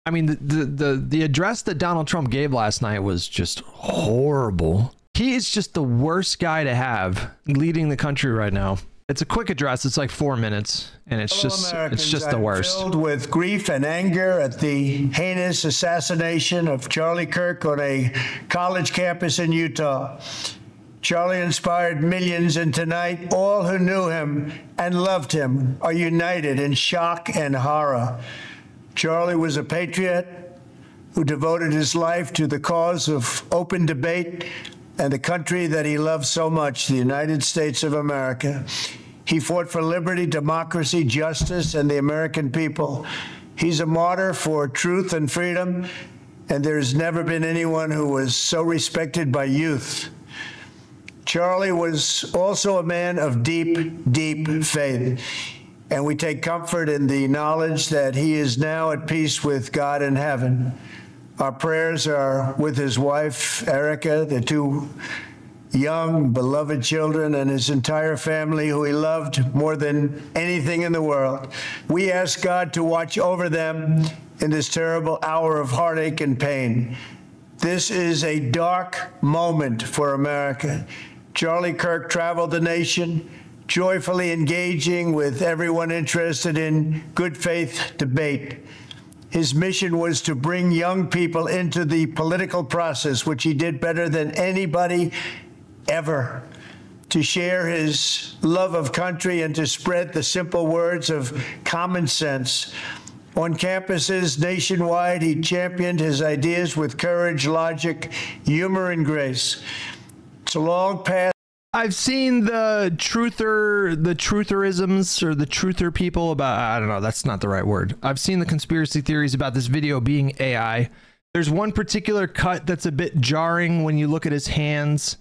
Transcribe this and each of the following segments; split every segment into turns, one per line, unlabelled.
I mean, the address that Donald Trump gave last night was just horrible. He is just the worst guy to have leading the country right now. It's a quick address. It's like 4 minutes, and it's just the worst.
Filled with grief and anger at the heinous assassination of Charlie Kirk on a college campus in Utah. Charlie inspired millions, and tonight all who knew him and loved him are united in shock and horror. Charlie was a patriot who devoted his life to the cause of open debate and the country that he loved so much, the United States of America. He fought for liberty, democracy, justice, and the American people. He's a martyr for truth and freedom, and there's never been anyone who was so respected by youth. Charlie was also a man of deep, deep faith, and we take comfort in the knowledge that he is now at peace with God in heaven. Our prayers are with his wife, Erica, the two young, beloved children, and his entire family, who he loved more than anything in the world. We ask God to watch over them in this terrible hour of heartache and pain. This is a dark moment for America. Charlie Kirk traveled the nation, joyfully engaging with everyone interested in good faith debate. His mission was to bring young people into the political process, which he did better than anybody ever, to share his love of country and to spread the simple words of common sense. On campuses nationwide, he championed his ideas with courage, logic, humor, and grace. It's a long path.
I've seen the trutherisms or the truther people about, I don't know, that's not the right word. I've seen the conspiracy theories about this video being AI. There's one particular cut that's a bit jarring when you look at his hands.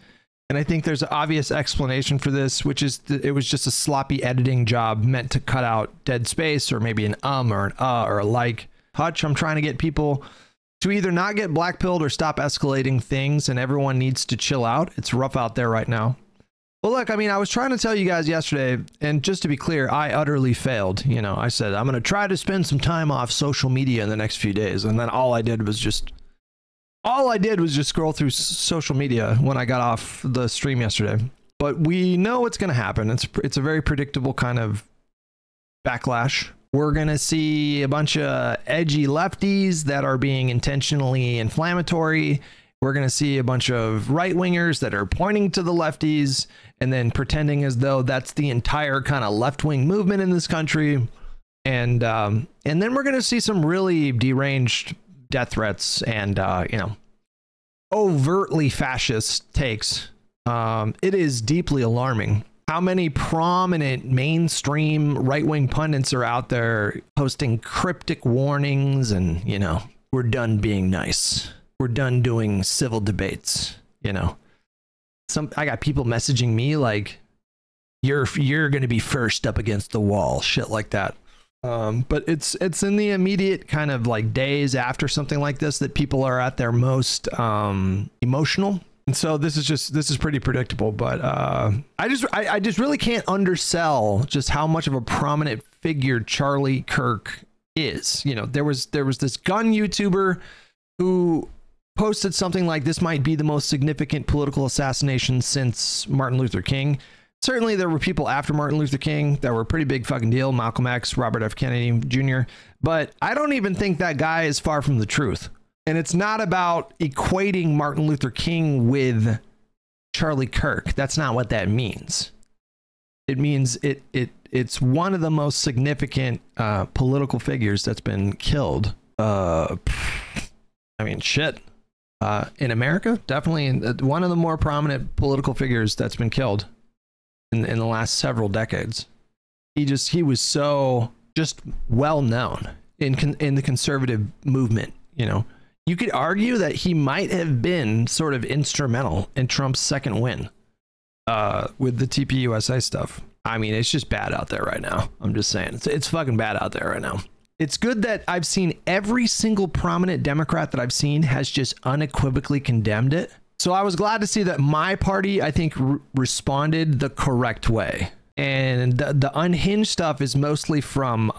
And I think there's an obvious explanation for this, which is it was just a sloppy editing job meant to cut out dead space or maybe an or an or a like. Hutch, I'm trying to get people to either not get blackpilled or stop escalating things, and everyone needs to chill out. It's rough out there right now. Well, look, I mean, I was trying to tell you guys yesterday, and just to be clear, I utterly failed. You know, I said, I'm going to try to spend some time off social media in the next few days. And then all I did was just scroll through social media when I got off the stream yesterday. But we know what's going to happen. It's a very predictable kind of backlash. We're going to see a bunch of edgy lefties that are being intentionally inflammatory. We're going to see a bunch of right-wingers that are pointing to the lefties and then pretending as though that's the entire kind of left-wing movement in this country. And then we're going to see some really deranged death threats and, you know, overtly fascist takes. It is deeply alarming how many prominent mainstream right-wing pundits are out there posting cryptic warnings and, you know, we're done being nice. We're done doing civil debates, you know. I got people messaging me like, you're going to be first up against the wall, shit like that. But it's in the immediate kind of like days after something like this that people are at their most emotional. And so this is pretty predictable, but I just really can't undersell just how much of a prominent figure Charlie Kirk is. You know, there was this gun YouTuber who posted something like, this might be the most significant political assassination since Martin Luther King. Certainly there were people after Martin Luther King that were a pretty big fucking deal. Malcolm X, Robert F. Kennedy Jr. But I don't even think that guy is far from the truth. And it's not about equating Martin Luther King with Charlie Kirk. That's not what that means. It means it's one of the most significant political figures that's been killed. I mean, shit. In America, definitely one of the more prominent political figures that's been killed in the last several decades. He was so just well known in the conservative movement. You know, you could argue that he might have been sort of instrumental in Trump's second win with the TPUSA stuff. I mean, it's just bad out there right now. I'm just saying, it's fucking bad out there right now. It's good that I've seen every single prominent Democrat that I've seen has just unequivocally condemned it. So I was glad to see that my party, I think, responded the correct way. And the unhinged stuff is mostly from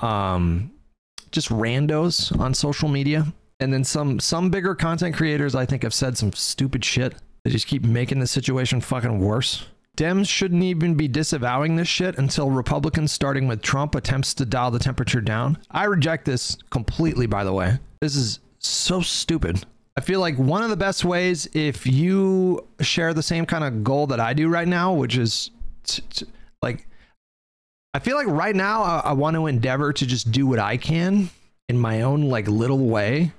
just randos on social media. And then some bigger content creators, I think, have said some stupid shit. They just keep making the situation fucking worse. Dems shouldn't even be disavowing this shit until Republicans, starting with Trump, attempts to dial the temperature down. I reject this completely, by the way. This is so stupid. I feel like one of the best ways, if you share the same kind of goal that I do right now, which is like, I feel like right now I want to endeavor to just do what I can in my own like little way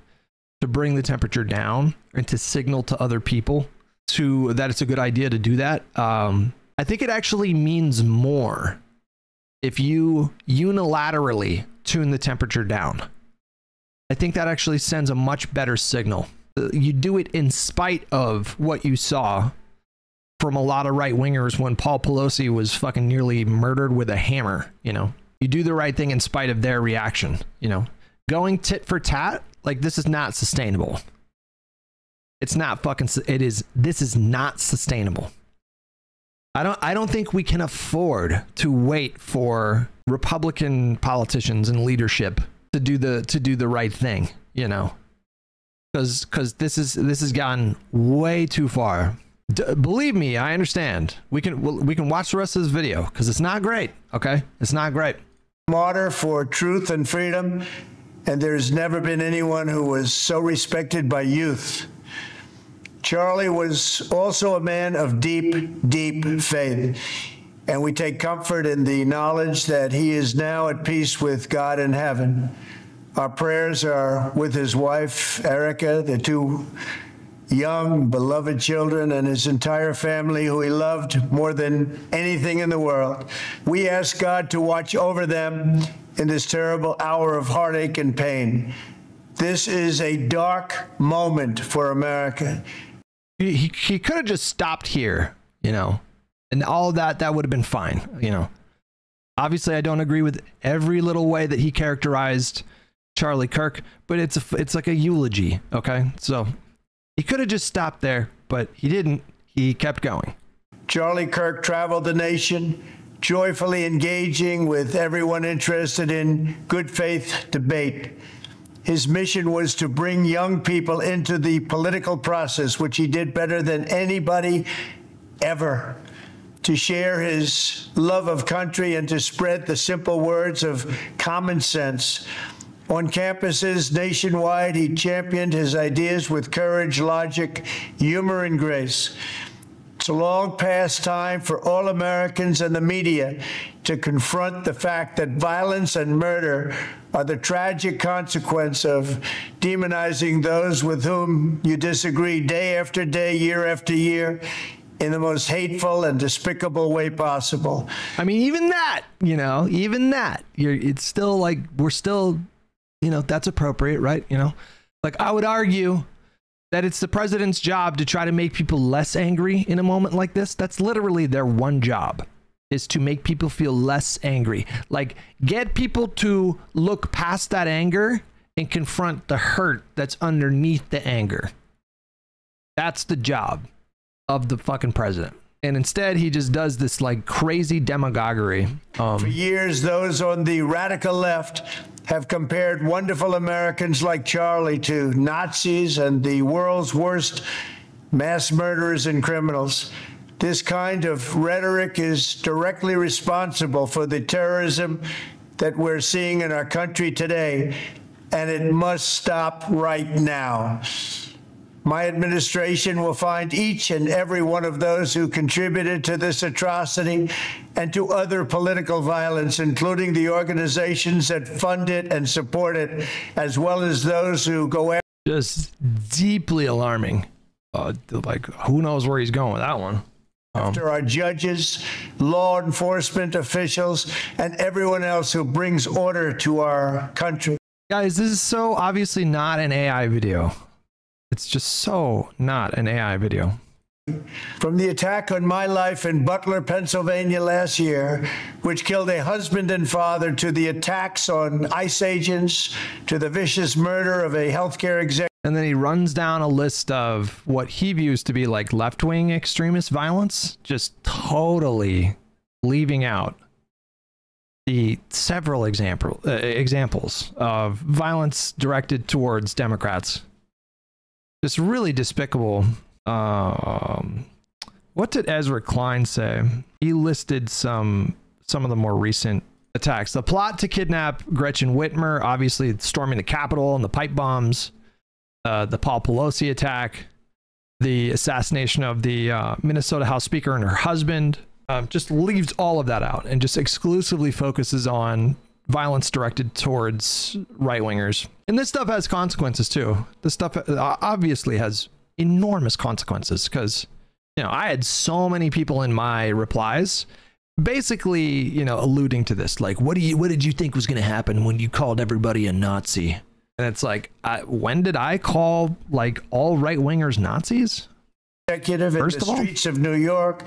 to bring the temperature down and to signal to other people that it's a good idea to do that. I think it actually means more if you unilaterally tune the temperature down. I think that actually sends a much better signal. You do it in spite of what you saw from a lot of right wingers when Paul Pelosi was fucking nearly murdered with a hammer. You know, you do the right thing in spite of their reaction. You know, going tit for tat, like, this is not sustainable. It's not fucking, this is not sustainable. I don't think we can afford to wait for Republican politicians and leadership to do the right thing, you know, because this has gone way too far. Believe me, I understand. We can watch the rest of this video because it's not great. Okay, it's not great.
Martyr for truth and freedom, and there's never been anyone who was so respected by youth. Charlie was also a man of deep, deep faith, and we take comfort in the knowledge that he is now at peace with God in heaven. Our prayers are with his wife, Erica, the two young, beloved children, and his entire family, who he loved more than anything in the world. We ask God to watch over them in this terrible hour of heartache and pain. This is a dark moment for America.
He could have just stopped here, you know, and all that would have been fine, you know. Obviously, I don't agree with every little way that he characterized Charlie Kirk, but it's like a eulogy, okay? So he could have just stopped there, but he didn't. He kept going.
Charlie Kirk traveled the nation, joyfully engaging with everyone interested in good faith debate. His mission was to bring young people into the political process, which he did better than anybody ever, to share his love of country and to spread the simple words of common sense. On campuses nationwide, he championed his ideas with courage, logic, humor, and grace. It's a long past time for all Americans and the media to confront the fact that violence and murder are the tragic consequence of demonizing those with whom you disagree day after day, year after year, in the most hateful and despicable way possible.
I mean, even that, you know, even that, it's still like, we're still, you know, that's appropriate, right? You know, like, I would argue that it's the president's job to try to make people less angry in a moment like this. That's literally their one job, is to make people feel less angry. Like, get people to look past that anger and confront the hurt that's underneath the anger. That's the job of the fucking president. And instead, he just does this like crazy demagoguery.
For years, those on the radical left have compared wonderful Americans like Charlie to Nazis and the world's worst mass murderers and criminals. This kind of rhetoric is directly responsible for the terrorism that we're seeing in our country today, and it must stop right now. My administration will find each and every one of those who contributed to this atrocity and to other political violence, including the organizations that fund it and support it, as well as those who go after.
Just deeply alarming. Like, who knows where he's going with that one.
After our judges, law enforcement officials, and everyone else who brings order to our country.
Guys, this is so obviously not an AI video. It's just so not an AI video.
From the attack on my life in Butler, Pennsylvania last year, which killed a husband and father, to the attacks on ICE agents, to the vicious murder of a healthcare executive.
And then he runs down a list of what he views to be like left-wing extremist violence, just totally leaving out the several examples of violence directed towards Democrats. Just really despicable. What did Ezra Klein say? He listed some of the more recent attacks. The plot to kidnap Gretchen Whitmer, obviously storming the Capitol and the pipe bombs, the Paul Pelosi attack, the assassination of the Minnesota House Speaker and her husband. Just leaves all of that out and just exclusively focuses on violence directed towards right-wingers. And this stuff has consequences too. This stuff obviously has enormous consequences because, you know, I had so many people in my replies basically, you know, alluding to this. Like, what did you think was going to happen when you called everybody a Nazi? And it's like, when did I call like all right-wingers Nazis?
Executive in the streets of New York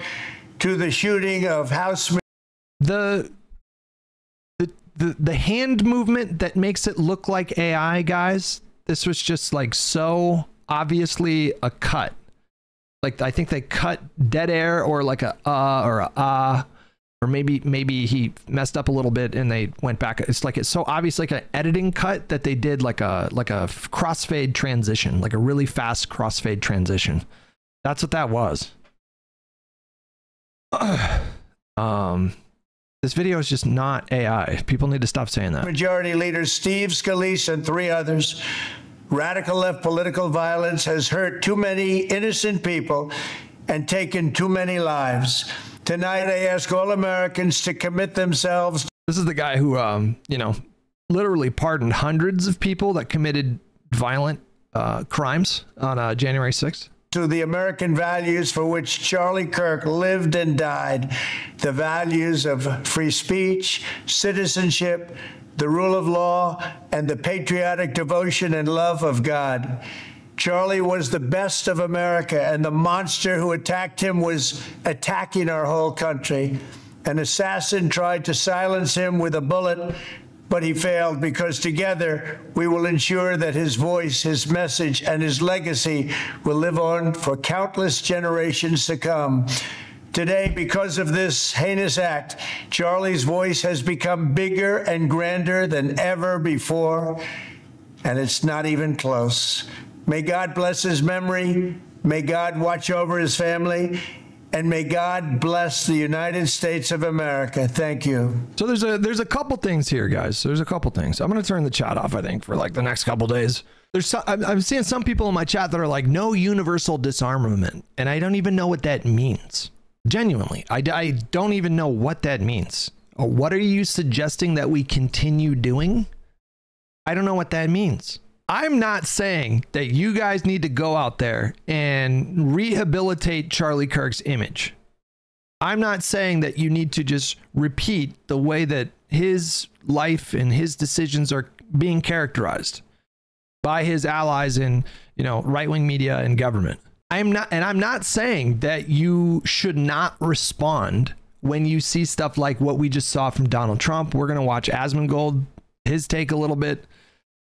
to the shooting of House.
The hand movement that makes it look like AI, guys. This was just like so obviously a cut. Like I think they cut dead air or like a or a or maybe he messed up a little bit and they went back. It's like it's so obvious like an editing cut that they did like a crossfade transition, like a really fast crossfade transition. That's what that was. This video is just not AI. People need to stop saying that.
Majority Leader Steve Scalise and 3 others. Radical left political violence has hurt too many innocent people and taken too many lives. Tonight, I ask all Americans to commit themselves.
This is the guy who, you know, literally pardoned hundreds of people that committed violent crimes on January 6th.
To the American values for which Charlie Kirk lived and died, the values of free speech, citizenship, the rule of law, and the patriotic devotion and love of God. Charlie was the best of America, and the monster who attacked him was attacking our whole country. An assassin tried to silence him with a bullet, but he failed because together we will ensure that his voice, his message, and his legacy will live on for countless generations to come. Today, because of this heinous act, Charlie's voice has become bigger and grander than ever before, and it's not even close. May God bless his memory. May God watch over his family. And may God bless the United States of America. Thank you.
So there's a couple things here, guys. There's a couple things. I'm going to turn the chat off, I think, for like the next couple days. I'm seeing some people in my chat that are like, no universal disarmament. And I don't even know what that means. Genuinely, I don't even know what that means. What are you suggesting that we continue doing? I don't know what that means. I'm not saying that you guys need to go out there and rehabilitate Charlie Kirk's image. I'm not saying that you need to just repeat the way that his life and his decisions are being characterized by his allies in, you know, right-wing media and government. I'm not saying that you should not respond when you see stuff like what we just saw from Donald Trump. We're going to watch Asmongold, his take a little bit.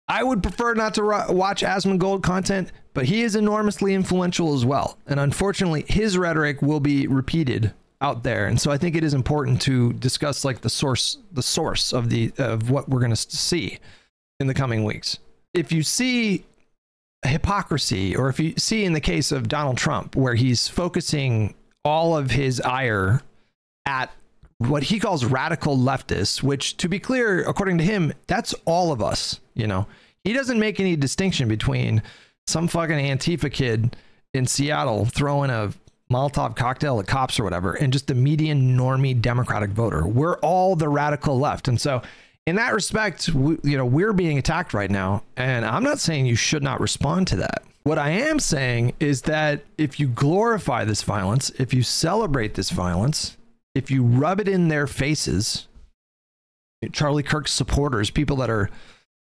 I would prefer not to watch Asmongold content, but he is enormously influential as well. And unfortunately, his rhetoric will be repeated out there. And so I think it is important to discuss like the source of what we're going to see in the coming weeks. If you see hypocrisy, or if you see in the case of Donald Trump, where he's focusing all of his ire at what he calls radical leftists, which, to be clear, according to him, that's all of us. You know, he doesn't make any distinction between some fucking Antifa kid in Seattle throwing a Molotov cocktail at cops or whatever, and just the median normie Democratic voter. We're all the radical left. And so in that respect, we're being attacked right now. And I'm not saying you should not respond to that. What I am saying is that if you glorify this violence, if you celebrate this violence, if you rub it in their faces, Charlie Kirk's supporters, people that are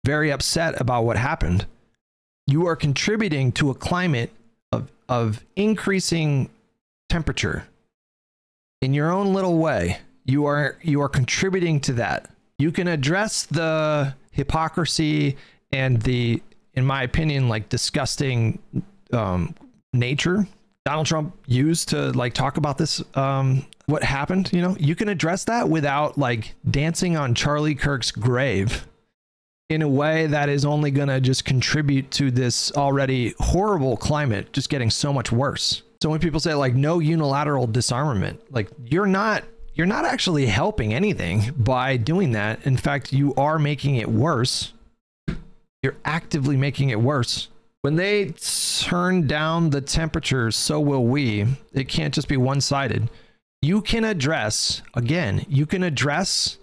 very upset about what happened, you are contributing to a climate of increasing temperature in your own little way. You are contributing to that. You can address the hypocrisy and the, in my opinion, like disgusting nature Donald Trump used to like talk about this, what happened, you know, you can address that without like dancing on Charlie Kirk's grave in a way that is only going to just contribute to this already horrible climate just getting so much worse. So when people say like no unilateral disarmament, like you're not actually helping anything by doing that. In fact, you are making it worse. You're actively making it worse. When they turn down the temperature, so will we. It can't just be one-sided. You can address, again, you can address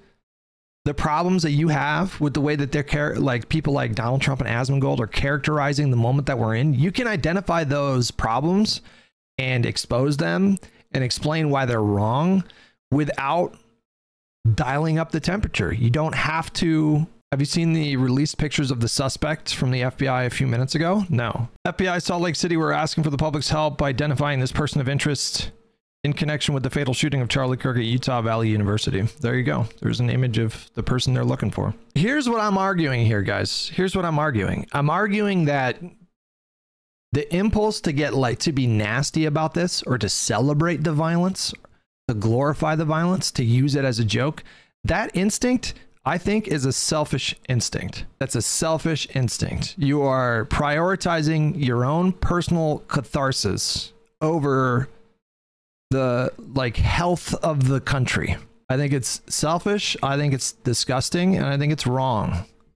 the problems that you have with the way that they're like people like Donald Trump and Asmongold are characterizing the moment that we're in. You can identify those problems and expose them and explain why they're wrong without dialing up the temperature. You don't have to. Have you seen the released pictures of the suspect from the FBI a few minutes ago? No. FBI Salt Lake City were asking for the public's help by identifying this person of interest in connection with the fatal shooting of Charlie Kirk at Utah Valley University. There you go. There's an image of the person they're looking for. Here's what I'm arguing here, guys. Here's what I'm arguing. I'm arguing that the impulse to get like to be nasty about this or to celebrate the violence, to glorify the violence, to use it as a joke, that instinct, I think, is a selfish instinct. That's a selfish instinct. You are prioritizing your own personal catharsis over the like health of the country. I think it's selfish. I think it's disgusting, and I think it's wrong.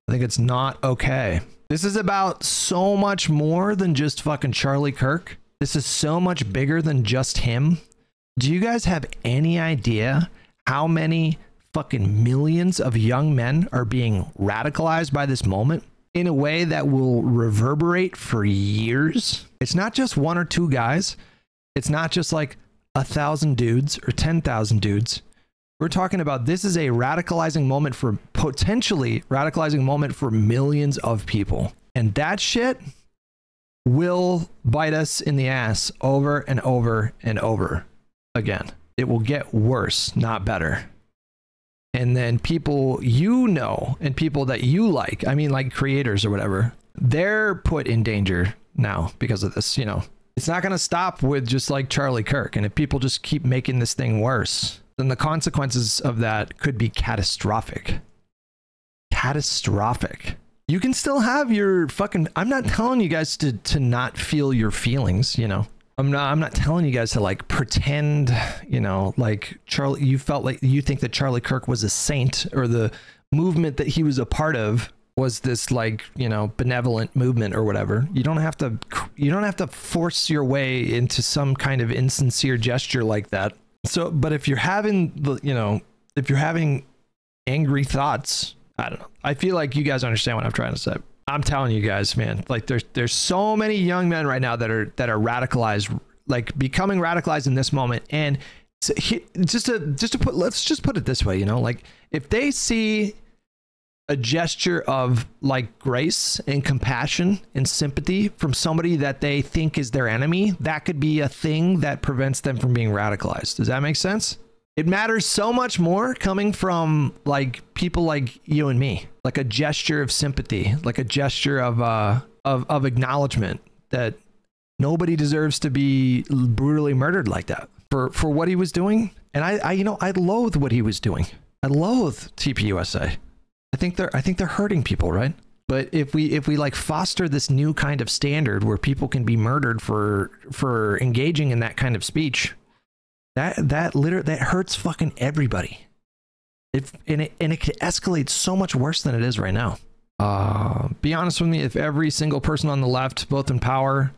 I think it's not okay. This is about so much more than just fucking Charlie Kirk. This is so much bigger than just him. Do you guys have any idea how many fucking millions of young men are being radicalized by this moment in a way that will reverberate for years? It's not just one or two guys. It's not just like 1,000 dudes or 10,000 dudes. We're talking about this is a radicalizing moment for potentially radicalizing moment for millions of people. And that shit will bite us in the ass over and over and over again. It will get worse, not better. And then people you know and people that you like, I mean like creators or whatever, they're put in danger now because of this, you know. It's not going to stop with just like Charlie Kirk. And if people just keep making this thing worse, then the consequences of that could be catastrophic. Catastrophic. You can still have your fucking, I'm not telling you guys to not feel your feelings, you know. I'm not telling you guys to like pretend, you know, like Charlie, you felt like you think that Charlie Kirk was a saint or the movement that he was a part of was this like, you know, benevolent movement or whatever. You don't have to force your way into some kind of insincere gesture like that. So, but if you're having the, you know, if you're having angry thoughts, I don't know. I feel like you guys understand what I'm trying to say. I'm telling you guys, man, like there's so many young men right now that are radicalized, like becoming radicalized in this moment. And just to put, let's just put it this way, you know, like if they see a gesture of like grace and compassion and sympathy from somebody that they think is their enemy, that could be a thing that prevents them from being radicalized. Does that make sense? It matters so much more coming from like people like you and me, like a gesture of sympathy, like a gesture of acknowledgement that nobody deserves to be brutally murdered like that for what he was doing. And I you know, I loathe what he was doing. I loathe TPUSA. I think they're hurting people, right? But if we like foster this new kind of standard where people can be murdered for engaging in that kind of speech, that hurts fucking everybody. And it could escalate so much worse than it is right now. Be honest with me, if every single person on the left, both in power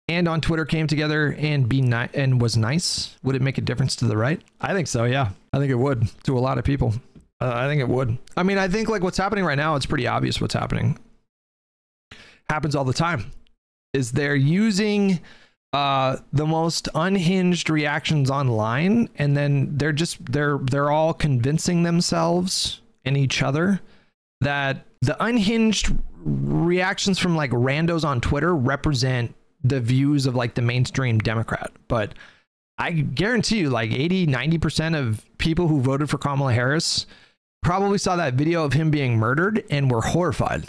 and on Twitter, came together and was nice, would it make a difference to the right? I think so, yeah. I think it would to a lot of people. I think it would. I mean, I think like what's happening right now, it's pretty obvious what's happening. Happens all the time. Is they're using the most unhinged reactions online, and then they're all convincing themselves and each other that the unhinged reactions from like randos on Twitter represent the views of like the mainstream Democrat. But I guarantee you like 80-90% of people who voted for Kamala Harris probably saw that video of him being murdered and were horrified.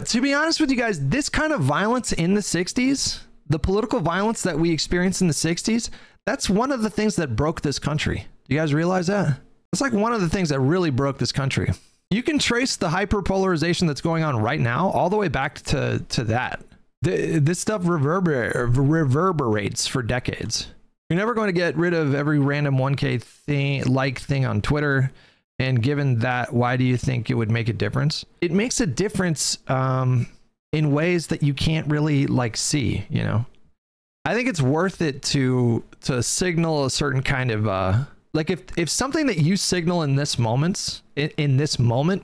To be honest with you guys, this kind of violence in the 60s, the political violence that we experienced in the 60s, that's one of the things that broke this country. You guys realize that? It's like one of the things that really broke this country. You can trace the hyperpolarization that's going on right now all the way back to that. This stuff reverberates for decades. You're never going to get rid of every random 1K thing on Twitter. And given that, why do you think it would make a difference? It makes a difference in ways that you can't really like see, you know? I think it's worth it to signal a certain kind of like if something that you signal in this moment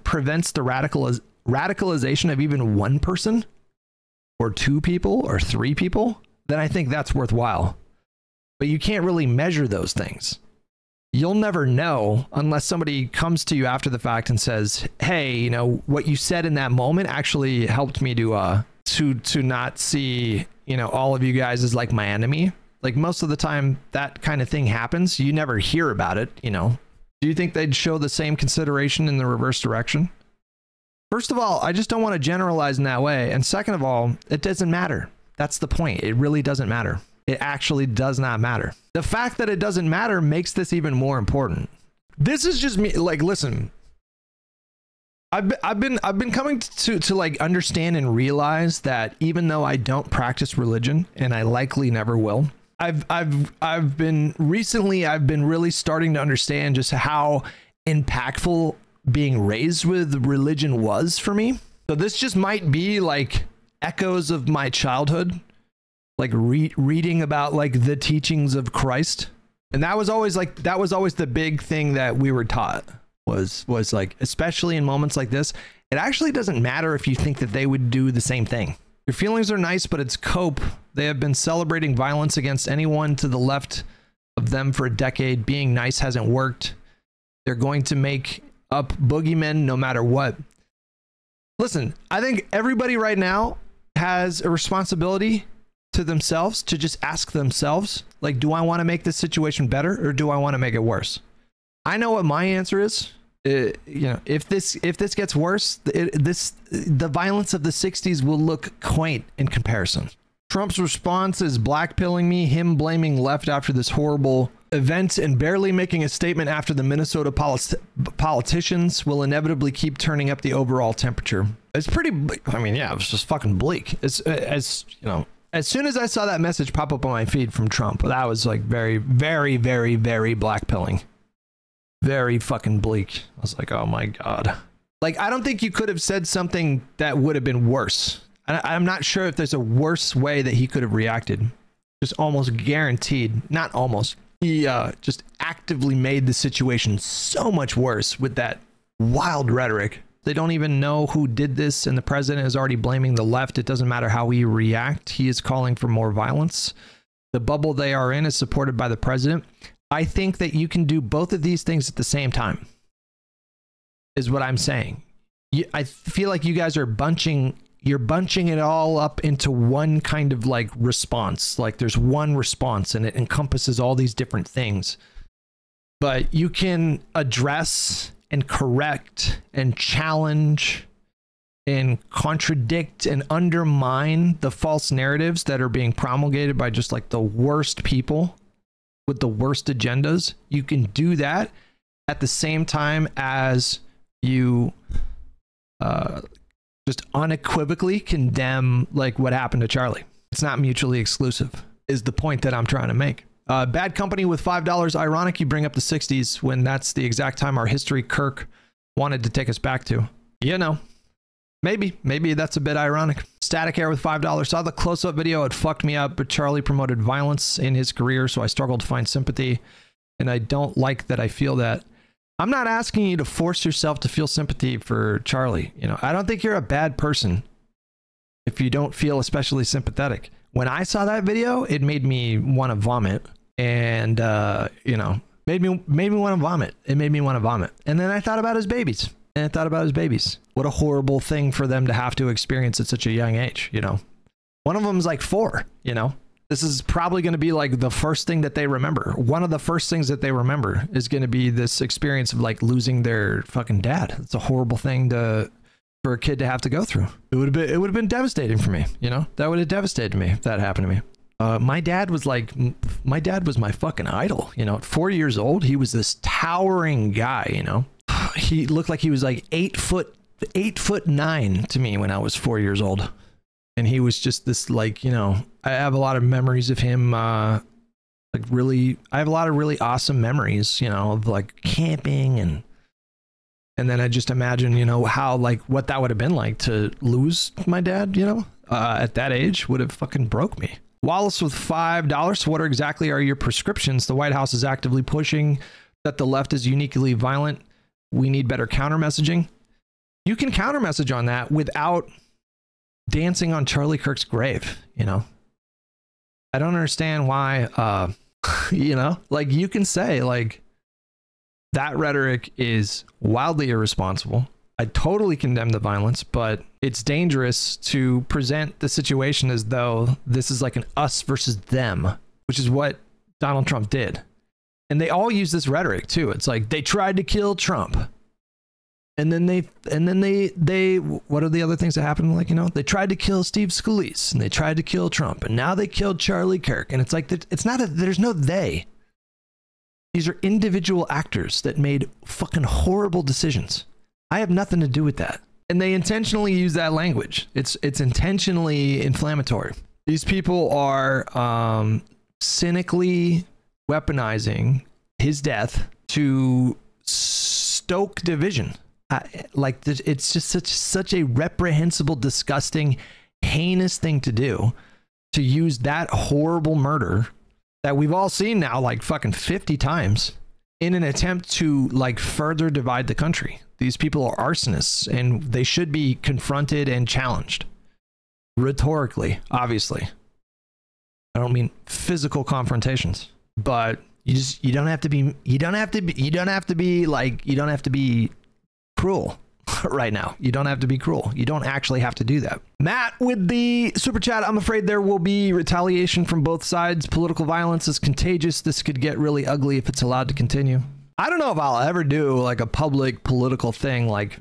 prevents the radicalization of even one person or two people or three people, then I think that's worthwhile. But you can't really measure those things. You'll never know unless somebody comes to you after the fact and says, hey, you know, what you said in that moment actually helped me to not see, you know, all of you guys as like my enemy. Like most of the time that kind of thing happens, you never hear about it, you know. Do you think they'd show the same consideration in the reverse direction? First of all, I just don't want to generalize in that way. And second of all, it doesn't matter. That's the point. It really doesn't matter. It actually does not matter. The fact that it doesn't matter makes this even more important. This is just me. Like, listen, I've been coming to like understand and realize that even though I don't practice religion, and I likely never will, I've been really starting to understand just how impactful being raised with religion was for me. So this just might be like echoes of my childhood. Like reading about like the teachings of Christ. And that was always the big thing that we were taught was like, especially in moments like this, it actually doesn't matter if you think that they would do the same thing. Your feelings are nice, but it's cope. They have been celebrating violence against anyone to the left of them for a decade. Being nice hasn't worked. They're going to make up boogeymen no matter what. Listen, I think everybody right now has a responsibility to themselves to just ask themselves, like, do I want to make this situation better or do I want to make it worse? I know what my answer is. You know, if this gets worse, the violence of the 60s will look quaint in comparison. Trump's response is blackpilling me, him blaming left after this horrible event and barely making a statement after the Minnesota politicians will inevitably keep turning up the overall temperature. It's pretty bleak. I mean, yeah, it was just fucking bleak. It's as you know, as soon as I saw that message pop up on my feed from Trump, that was like very, very, very, very blackpilling. Very fucking bleak. I was like, oh my God. Like, I don't think you could have said something that would have been worse. I'm not sure if there's a worse way that he could have reacted. Just almost guaranteed, not almost. He just actively made the situation so much worse with that wild rhetoric. They don't even know who did this, and the president is already blaming the left. It doesn't matter how we react. He is calling for more violence. The bubble they are in is supported by the president. I think that you can do both of these things at the same time, is what I'm saying. I feel like you guys are bunching it all up into one kind of like response. Like there's one response and it encompasses all these different things. But you can address and correct and challenge and contradict and undermine the false narratives that are being promulgated by just like the worst people with the worst agendas. You can do that at the same time as you just unequivocally condemn like what happened to Charlie. It's not mutually exclusive is the point that I'm trying to make. Bad company with $5. Ironic you bring up the 60s when that's the exact time our history Kirk wanted to take us back to. You know, maybe that's a bit ironic. Static Air with $5. Saw the close-up video. It fucked me up, but Charlie promoted violence in his career, so I struggled to find sympathy, and I don't like that I feel that. I'm not asking you to force yourself to feel sympathy for Charlie. You know, I don't think you're a bad person if you don't feel especially sympathetic. When I saw that video, it made me want to vomit, and you know, made me want to vomit. It made me want to vomit, and then I thought about his babies. What a horrible thing for them to have to experience at such a young age. You know, one of them's like 4. You know, this is probably going to be like the first thing that they remember. One of the first things that they remember is going to be this experience of like losing their fucking dad. It's a horrible thing for a kid to have to go through. It would have been devastating for me. You know, that would have devastated me if that happened to me. My dad was my fucking idol. You know, at 4 years old, he was this towering guy. You know, he looked like he was like 8'9" to me when I was 4 years old, and he was just this, like, you know, I have a lot of memories of him. I have a lot of really awesome memories, you know, of like camping, and then I just imagine, you know, how, like, what that would have been like to lose my dad, you know, at that age would have fucking broke me. Wallace with $5. So what exactly are your prescriptions? The White House is actively pushing that the left is uniquely violent. We need better counter messaging. You can counter message on that without dancing on Charlie Kirk's grave, you know. I don't understand why, you know, like, you can say, like, that rhetoric is wildly irresponsible. I totally condemn the violence, but it's dangerous to present the situation as though this is like an us versus them, which is what Donald Trump did. And they all use this rhetoric too. It's like they tried to kill Trump. And then they what are the other things that happened? Like, you know, they tried to kill Steve Scalise, and they tried to kill Trump, and now they killed Charlie Kirk. And it's like, it's not there's no they. These are individual actors that made fucking horrible decisions. I have nothing to do with that. And they intentionally use that language. It's intentionally inflammatory. These people are cynically weaponizing his death to stoke division. Like, it's just such a reprehensible, disgusting, heinous thing to do, to use that horrible murder that we've all seen now like fucking 50 times in an attempt to, like, further divide the country. These people are arsonists, and they should be confronted and challenged rhetorically, obviously. I don't mean physical confrontations, but you don't have to be cruel right now. You don't have to be cruel. You don't actually have to do that. Matt with the super chat. I'm afraid there will be retaliation from both sides. Political violence is contagious. This could get really ugly if it's allowed to continue. I don't know if I'll ever do like a public political thing like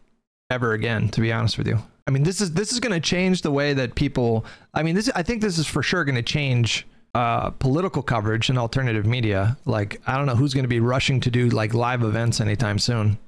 ever again, to be honest with you. I mean, this is going to change the way that people, I mean, I think this is for sure going to change political coverage and alternative media. Like, I don't know who's going to be rushing to do like live events anytime soon.